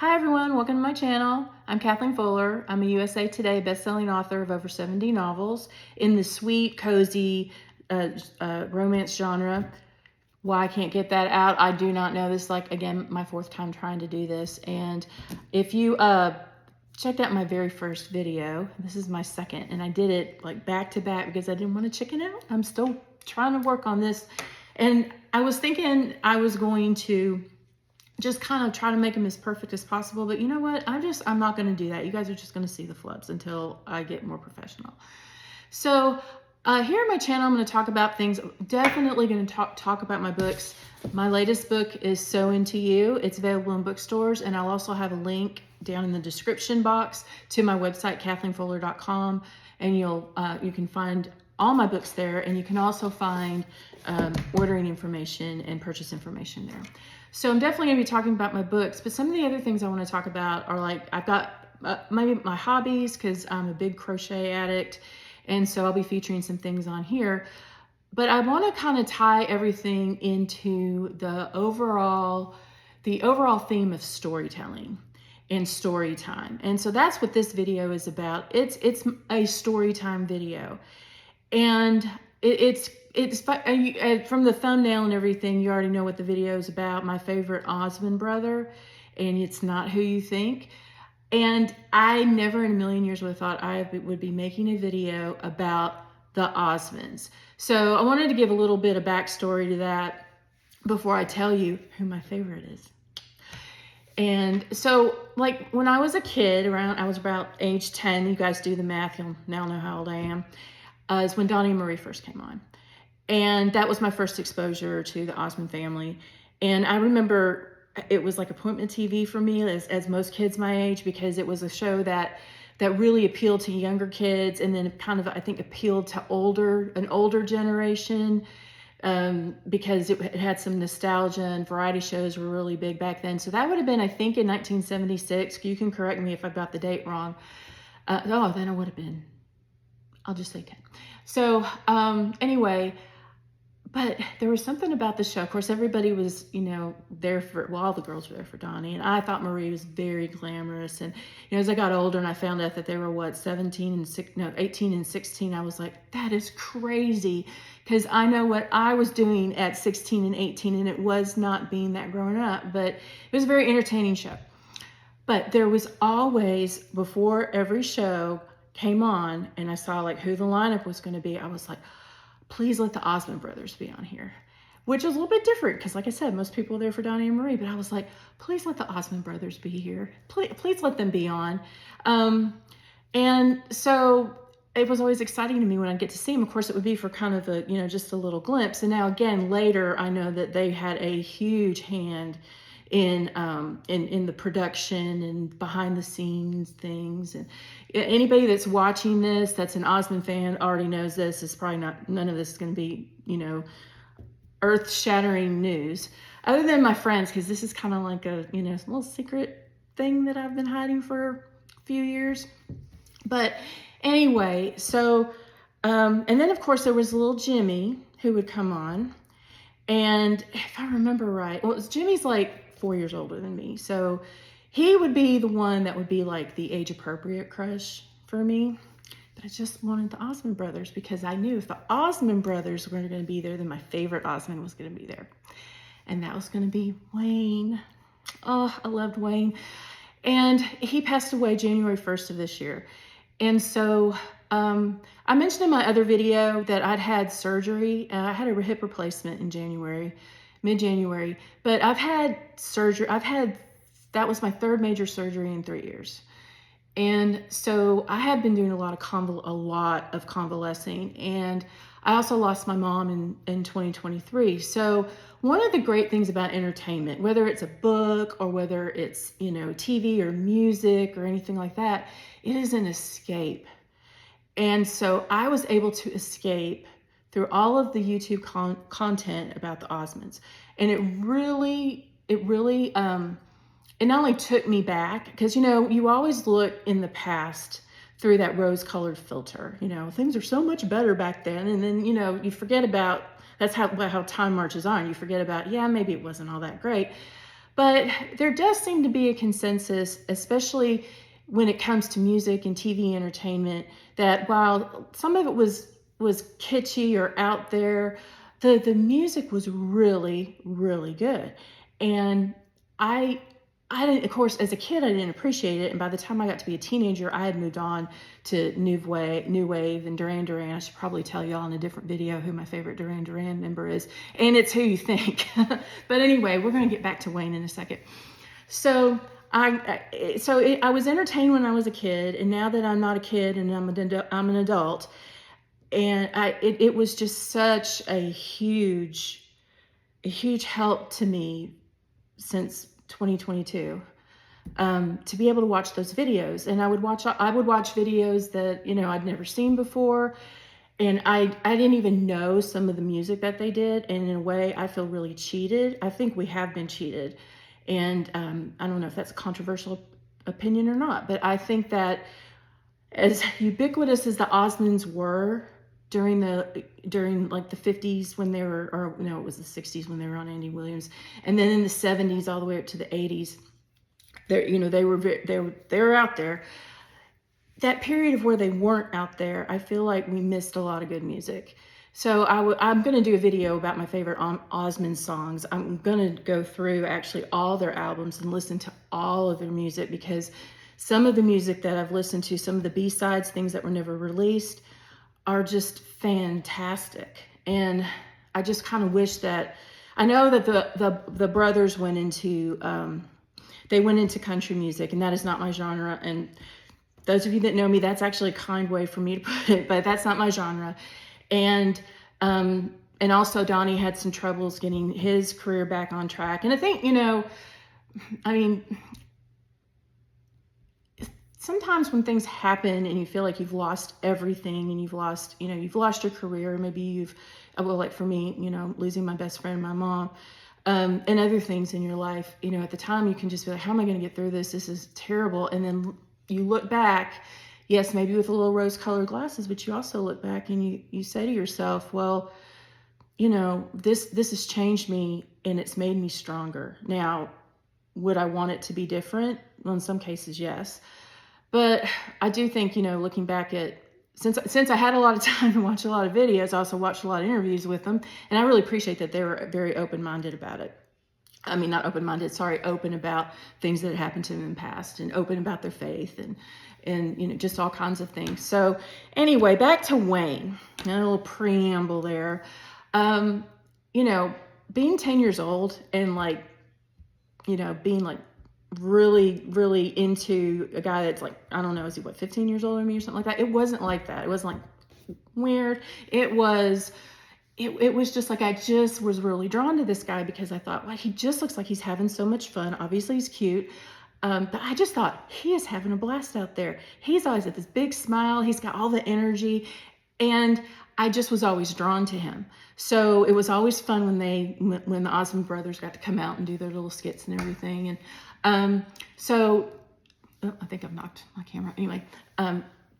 Hi everyone, welcome to my channel. I'm Kathleen Fuller. I'm a USA Today best-selling author of over 70 novels in the sweet, cozy romance genre. Why I can't get that out, I do not know. This is like, again, my fourth time trying to do this. And if you checked out my very first video, this is my second, and I did it like back to back because I didn't want to chicken out. I'm still trying to work on this. And I was thinking I was going to just kind of try to make them as perfect as possible. But you know what? I'm not going to do that. You guys are just going to see the flubs until I get more professional. So here on my channel, I'm going to talk about things. Definitely going to talk about my books. My latest book is So Into You. It's available in bookstores, and I'll also have a link down in the description box to my website, kathleenfuller.com, and you can find all my books there, and you can also find ordering information and purchase information there. So I'm definitely going to be talking about my books, but some of the other things I want to talk about are like, I've got maybe my hobbies, because I'm a big crochet addict, and so I'll be featuring some things on here. But I want to kind of tie everything into the overall theme of storytelling and story time. And so that's what this video is about. It's a story time video. And it's from the thumbnail and everything, you already know what the video is about. My favorite Osmond brother, and it's not who you think. And I never in a million years would have thought I would be making a video about the Osmonds. So I wanted to give a little bit of backstory to that before I tell you who my favorite is. And so, like, when I was a kid, I was about age 10, you guys do the math, you'll now know how old I am, is when Donny and Marie first came on. And that was my first exposure to the Osmond family. And I remember it was like appointment TV for me, as most kids my age, because it was a show that really appealed to younger kids, and then kind of, I think, appealed to an older generation, because it had some nostalgia, and variety shows were really big back then. So that would have been, I think, in 1976. You can correct me if I got the date wrong. Then it would have been, I'll just say 10. So anyway, but there was something about the show. Of course, everybody was, there for, all the girls were there for Donny. And I thought Marie was very glamorous. And, as I got older and I found out that they were, 18 and 16, I was like, that is crazy. Because I know what I was doing at 16 and 18, and it was not being that grown up. But it was a very entertaining show. But there was always, before every show came on, and I saw like who the lineup was going to be, I was like, please let the Osmond brothers be on here, which is a little bit different because, like I said, most people are there for Donny and Marie, but I was like, please let the Osmond brothers be here. Please let them be on. And so it was always exciting to me when I'd get to see them. Of course, it would be for kind of a, just a little glimpse. And now again, later, I know that they had a huge hand in the production and behind the scenes things. And anybody that's watching this that's an Osmond fan already knows this. It's probably none of this is going to be, earth-shattering news, other than my friends, because this is kind of like a, little secret thing that I've been hiding for a few years. But anyway, so, and then of course there was little Jimmy who would come on. And if I remember right, Jimmy's like 4 years older than me. So he would be the one that would be like the age appropriate crush for me. But I just wanted the Osmond brothers, because I knew if the Osmond brothers were going to be there, then my favorite Osmond was going to be there. And that was going to be Wayne. Oh, I loved Wayne. And he passed away January 1st of this year. And so I mentioned in my other video that I'd had surgery. I had a hip replacement in mid-January, but I've had surgery. That was my third major surgery in 3 years. And so I have been doing a lot of convalescing, and I also lost my mom in 2023. So one of the great things about entertainment, whether it's a book or whether it's, TV or music or anything like that, it is an escape. And so I was able to escape through all of the YouTube content about the Osmonds. And it not only took me back, because, you always look in the past through that rose-colored filter. Things are so much better back then. And then, you forget about, that's how time marches on. You forget about, maybe it wasn't all that great. But there does seem to be a consensus, especially when it comes to music and TV entertainment, that while some of it was kitschy or out there, the music was really, really good. And I I didn't, of course, as a kid, I didn't appreciate it. And by the time I got to be a teenager, I had moved on to New Wave and Duran Duran. I should probably tell y'all in a different video who my favorite Duran Duran member is. And it's who you think. But anyway, we're going to get back to Wayne in a second. So I was entertained when I was a kid. And now that I'm not a kid and I'm an adult, and it was just such a huge help to me since 2022, to be able to watch those videos. And I would watch videos that, I'd never seen before. And I didn't even know some of the music that they did. And in a way, I feel really cheated. I think we have been cheated. And I don't know if that's a controversial opinion or not, but I think that as ubiquitous as the Osmonds were during like the 50s when they were, or no, it was the 60s when they were on Andy Williams, and then in the 70s all the way up to the 80s, they were out there. That period of where they weren't out there, I feel like we missed a lot of good music. So I'm going to do a video about my favorite Osmond songs. I'm going to go through actually all their albums and listen to all of their music, because some of the music that I've listened to, some of the B-sides, things that were never released, are just fantastic. And I just kind of wish that, I know that the brothers went into country music, and that is not my genre. And those of you that know me, that's actually a kind way for me to put it, but that's not my genre. And also Donny had some troubles getting his career back on track. And I think, sometimes when things happen and you feel like you've lost everything and you've lost your career, maybe like for me, losing my best friend, my mom, and other things in your life, at the time you can just be like, how am I going to get through this? This is terrible. And then you look back, yes, maybe with a little rose-colored glasses, but you also look back and you say to yourself, well, this has changed me and it's made me stronger. Now, would I want it to be different? Well, in some cases, yes. But I do think, looking back at, since I had a lot of time to watch a lot of videos, I also watched a lot of interviews with them. And I really appreciate that they were very open-minded about it. I mean, not open-minded, sorry, open about things that had happened to them in the past, and open about their faith and just all kinds of things. So anyway, back to Wayne, a little preamble there. Being 10 years old and being really, really into a guy that's I don't know, is he 15 years older than me or something like that? It wasn't like that. It wasn't weird. It was just I just was really drawn to this guy because I thought, well, he just looks like he's having so much fun. Obviously he's cute. But I just thought, he is having a blast out there. He's always at this big smile. He's got all the energy. And I just was always drawn to him. So it was always fun when the Osmond brothers got to come out and do their little skits and everything. And I think I've knocked my camera. Anyway,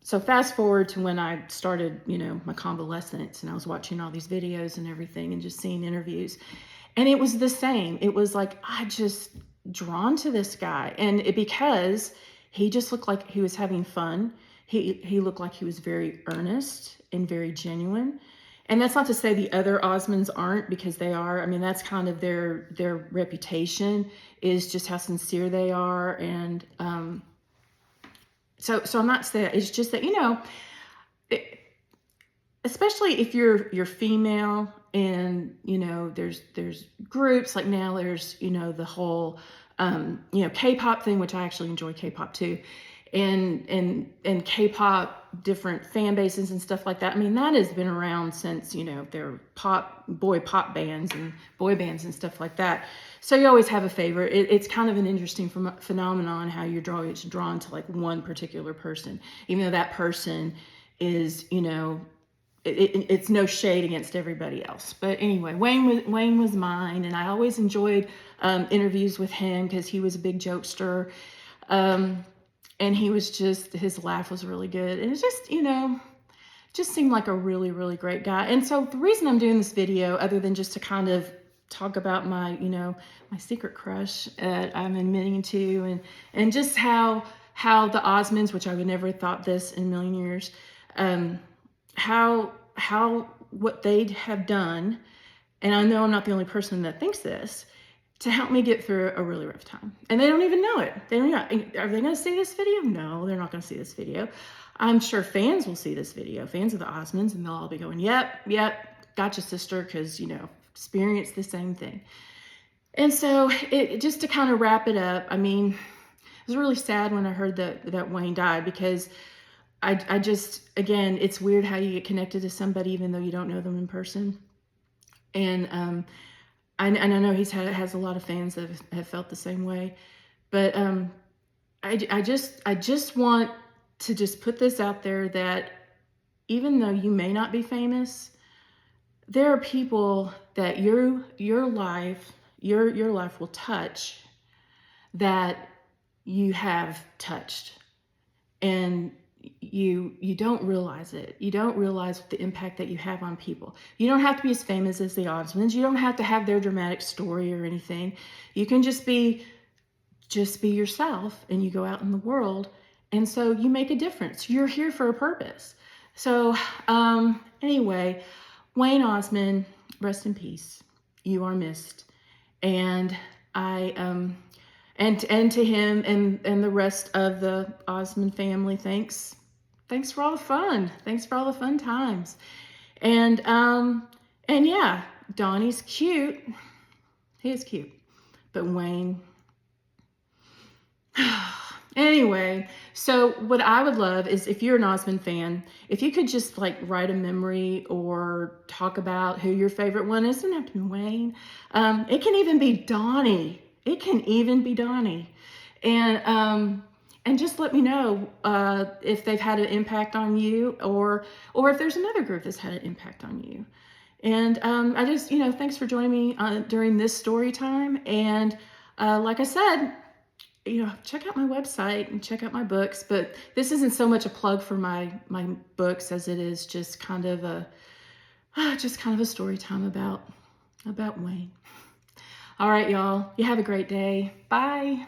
so fast forward to when I started, my convalescence, and I was watching all these videos and everything and just seeing interviews. And it was the same. It was I just drawn to this guy. And because he just looked like he was having fun. He looked like he was very earnest and very genuine. And that's not to say the other Osmonds aren't, because they are. I mean, that's kind of their reputation, is just how sincere they are. And so I'm not saying that. It's just that, especially if you're female and, there's groups like now there's, the whole, K-pop thing, which I actually enjoy K-pop too. And K-pop, different fan bases and stuff like that. I mean, that has been around since, there are boy pop bands and boy bands and stuff like that. So you always have a favorite. It's kind of an interesting phenomenon how you're drawn to one particular person, even though that person is, it's no shade against everybody else. But anyway, Wayne was mine, and I always enjoyed interviews with him because he was a big jokester. And he was his laugh was really good. And it just seemed like a really, really great guy. And so the reason I'm doing this video, other than just to kind of talk about my, my secret crush that I'm admitting to, and just how the Osmonds, which I would never have thought this in a million years, how what they have done, and I know I'm not the only person that thinks this, to help me get through a really rough time. And they don't even know it. They don't know. Are they going to see this video? No, they're not going to see this video. I'm sure fans will see this video, fans of the Osmonds, and they'll all be going, yep, gotcha, sister, because, experienced the same thing. And so it just to kind of wrap it up, I mean, it was really sad when I heard that Wayne died, because I just, again, it's weird how you get connected to somebody even though you don't know them in person. And I know has a lot of fans that have felt the same way, but I just want to just put this out there that even though you may not be famous, there are people that your life will touch that you have touched, and you don't realize it. You don't realize the impact that you have on people. You don't have to be as famous as the Osmonds. You don't have to have their dramatic story or anything. You can just be yourself, and you go out in the world, and so you make a difference. You're here for a purpose. So anyway, Wayne Osmond, rest in peace. You are missed. And and to him and the rest of the Osmond family, thanks for all the fun. Thanks for all the fun times. And yeah, Donnie's cute. He is cute. But Wayne. Anyway, so what I would love is, if you're an Osmond fan, if you could just write a memory or talk about who your favorite one is. It doesn't have to be Wayne. It can even be Donnie. It can even be Donnie. And just let me know if they've had an impact on you, or if there's another group that's had an impact on you. And I just, thanks for joining me during this story time. And like I said, check out my website and check out my books. But this isn't so much a plug for my books as it is just kind of a story time about Wayne. All right, y'all. You have a great day. Bye.